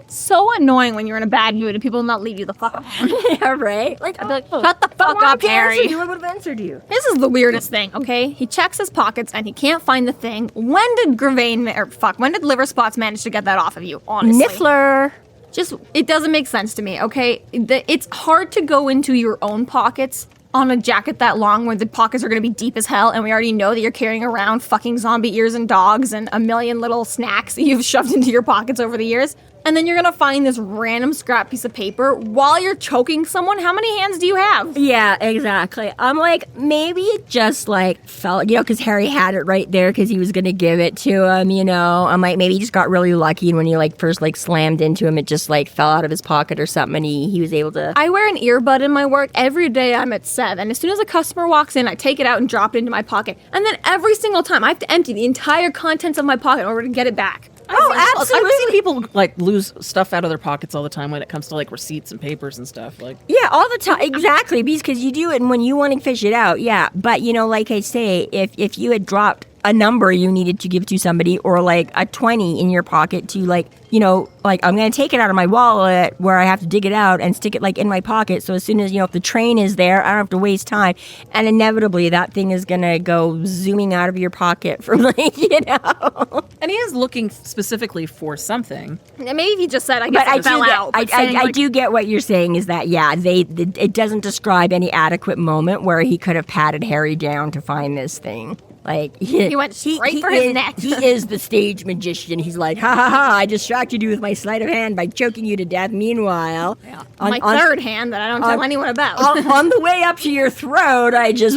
So annoying when you're in a bad mood and people not leave you the fuck alone. Yeah, right? Like, I'd be like, shut the fuck up, Harry. I would have answered you. This is the weirdest thing, okay? He checks his pockets and he can't find the thing. When did when did liver spots manage to get that off of you, honestly? Niffler. Just, it doesn't make sense to me, okay? It's hard to go into your own pockets on a jacket that long where the pockets are going to be deep as hell, and we already know that you're carrying around fucking zombie ears and dogs and a million little snacks that you've shoved into your pockets over the years. And then you're going to find this random scrap piece of paper while you're choking someone. How many hands do you have? Yeah, exactly. I'm like, maybe it just like fell, because Harry had it right there because he was going to give it to him, I'm like, maybe he just got really lucky, and when you like first like slammed into him, it just like fell out of his pocket or something, and he was able to... I wear an earbud in my work. Every day I'm at 7. As soon as a customer walks in, I take it out and drop it into my pocket. And then every single time I have to empty the entire contents of my pocket in order to get it back. Oh, I've seen people like lose stuff out of their pockets all the time when it comes to like receipts and papers and stuff. Like, yeah, all the time. Exactly, because you do it and when you want to fish it out, yeah. But, like I say, if you had dropped a number you needed to give to somebody or like a 20 in your pocket to like, like I'm going to take it out of my wallet where I have to dig it out and stick it like in my pocket. So as soon as, if the train is there, I don't have to waste time. And inevitably that thing is going to go zooming out of your pocket from like, and he is looking specifically for something. And maybe if you just said, I guess But it fell out. I do get what you're saying is that, yeah, it doesn't describe any adequate moment where he could have patted Harry down to find this thing. Like he went straight for his neck. He is the stage magician. He's like, ha ha ha! I distracted you with my sleight of hand by choking you to death. Meanwhile, my third hand that I don't tell anyone about. on the way up to your throat, I just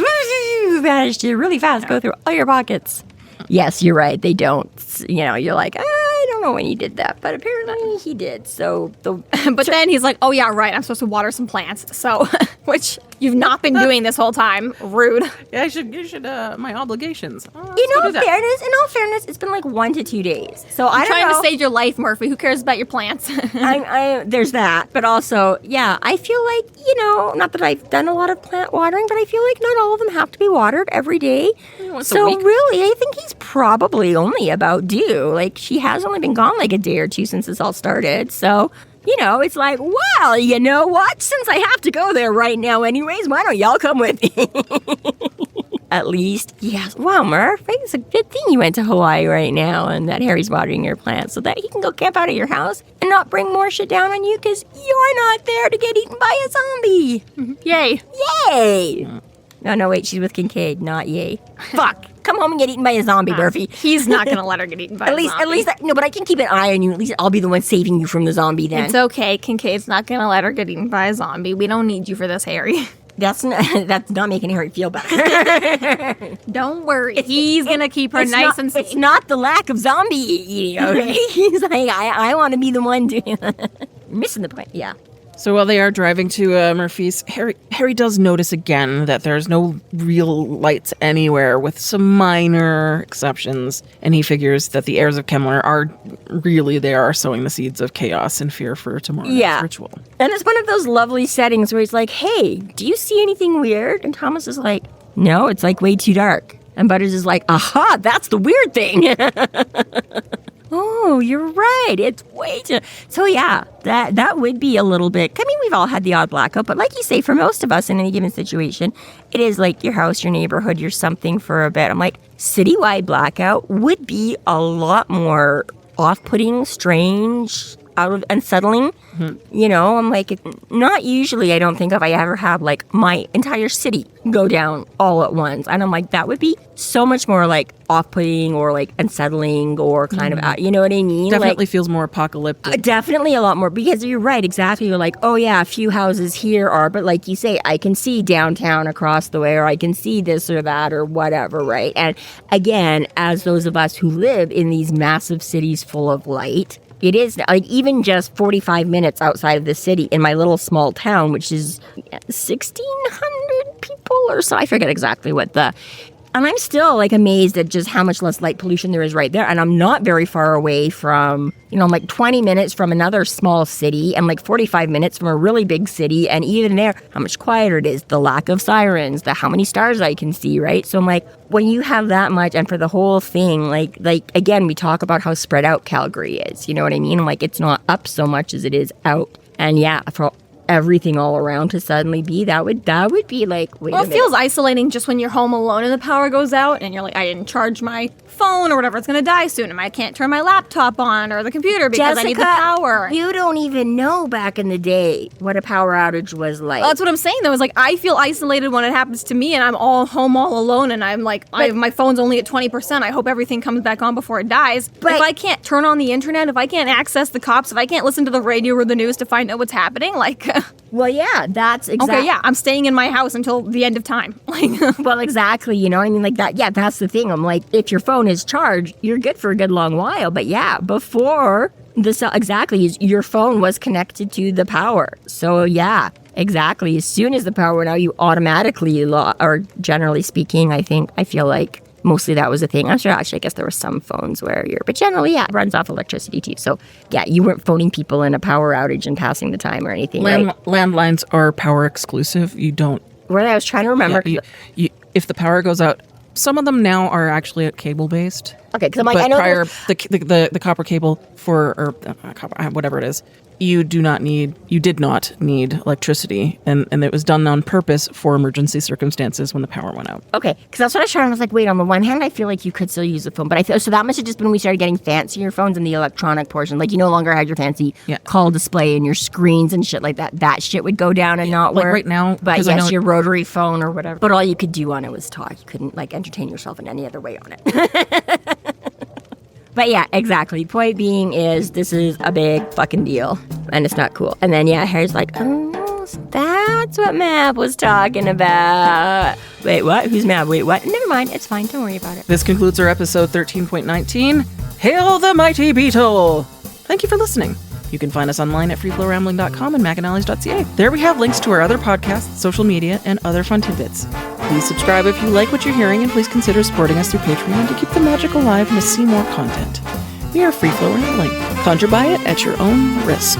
managed to really fast go through all your pockets. Yes, you're right. They don't. You're like, I don't know when he did that, but apparently he did. So But then he's like, oh yeah, right, I'm supposed to water some plants. So, which you've not been doing this whole time. Rude. Yeah, you should, my obligations. in all fairness, it's been like 1 to 2 days. So I don't Trying know. to save your life, Murphy. Who cares about your plants? There's that, but also, yeah, I feel like, not that I've done a lot of plant watering, but I feel like not all of them have to be watered every day. Once a So week. really, I think he's probably only about due. Like, she has only been gone like a day or two since this all started. So, it's like, well, you know what? Since I have to go there right now anyways, why don't y'all come with me? At least, yes. Wow, Murph, it's a good thing you went to Hawaii right now and that Harry's watering your plants so that he can go camp out at your house and not bring more shit down on you because you're not there to get eaten by a zombie. Yay. Yay! No, wait, she's with Kincaid, not yay. Fuck! Come home and get eaten by a zombie, Murphy. He's not going to let her get eaten by a zombie. At least, no, but I can keep an eye on you. At least I'll be the one saving you from the zombie then. It's okay. Kincaid's not going to let her get eaten by a zombie. We don't need you for this, Harry. That's not making Harry feel better. Don't worry. He's going to keep her and safe. It's not the lack of zombie eating, okay? He's like, I want to be the one doing missing the point, yeah. So while they are driving to Murphy's, Harry does notice again that there's no real lights anywhere, with some minor exceptions, and he figures that the heirs of Kemmler are sowing the seeds of chaos and fear for tomorrow's ritual. And it's one of those lovely settings where he's like, hey, do you see anything weird? And Thomas is like, no, it's like way too dark. And Butters is like, aha, that's the weird thing. Oh, you're right. It's way too... So yeah, that would be a little bit... I mean, we've all had the odd blackout, but like you say, for most of us in any given situation, it is like your house, your neighborhood, your something for a bit. I'm like, citywide blackout would be a lot more off-putting, strange, unsettling. Mm-hmm. I'm like, not usually, I don't think if I ever have like my entire city go down all at once. And I'm like, that would be so much more like off-putting or like unsettling or kind of, you know what I mean? Definitely feels more apocalyptic. Definitely a lot more, because you're right, exactly. You're like, oh yeah, a few houses here are, but like you say, I can see downtown across the way, or I can see this or that or whatever, right? And again, as those of us who live in these massive cities full of light, it is like even just 45 minutes outside of the city in my little small town, which is 1,600 people or so. I forget exactly and I'm still like amazed at just how much less light pollution there is right there. And I'm not very far away from, I'm like 20 minutes from another small city and like 45 minutes from a really big city. And even there, how much quieter it is, the lack of sirens, how many stars I can see, right? So I'm like, when you have that much, and for the whole thing, like again, we talk about how spread out Calgary is, you know what I mean? I'm like, it's not up so much as it is out. And yeah, for everything all around to suddenly be that would be like, wait a minute. It feels isolating just when you're home alone and the power goes out and you're like, I didn't charge my phone or whatever, it's gonna die soon, and I can't turn my laptop on or the computer because I need the power. You don't even know back in the day what a power outage was like. Well, that's what I'm saying though, is like I feel isolated when it happens to me and I'm all home all alone and I'm like, my phone's only at 20%. I hope everything comes back on before it dies. But if I can't turn on the internet, if I can't access the cops, if I can't listen to the radio or the news to find out what's happening, like... Well, yeah, that's exactly... Okay, yeah, I'm staying in my house until the end of time. Well, exactly, you know what I mean? Like that, yeah, that's the thing. I'm like, if your phone is charged, you're good for a good long while. But yeah, before your phone was connected to the power. So yeah, exactly. As soon as the power went out, you automatically, or generally speaking, I feel like mostly that was a thing. I'm sure, actually, I guess there were some phones but generally, yeah, it runs off electricity too. So, yeah, you weren't phoning people in a power outage and passing the time or anything, right? Landlines are power exclusive. You don't... Right, I was trying to remember. Yeah, if the power goes out, some of them now are actually cable-based. Okay, because I'm like, but I know prior, the copper cable whatever it is, you did not need electricity, and it was done on purpose for emergency circumstances when the power went out. Okay, because that's what I was trying. I was like, wait, on the one hand, I feel like you could still use the phone, but I feel so that must have just been when we started getting fancier phones in the electronic portion. Like you no longer had your fancy call display and your screens and shit like that. That shit would go down and not work. Like right now, but yes, your rotary phone or whatever. But all you could do on it was talk. You couldn't like entertain yourself in any other way on it. But yeah, exactly. Point being is this is a big fucking deal. And it's not cool. And then, yeah, Harry's like, oh, that's what Mab was talking about. Wait, what? Who's Mab? Wait, what? Never mind. It's fine. Don't worry about it. This concludes our episode 13.19. Hail the mighty Beetle! Thank you for listening. You can find us online at freeflowrambling.com and McAnallys.ca. There we have links to our other podcasts, social media, and other fun tidbits. Please subscribe if you like what you're hearing, and please consider supporting us through Patreon to keep the magic alive and to see more content. We are Free Flow Rambling. Conjure by it at your own risk.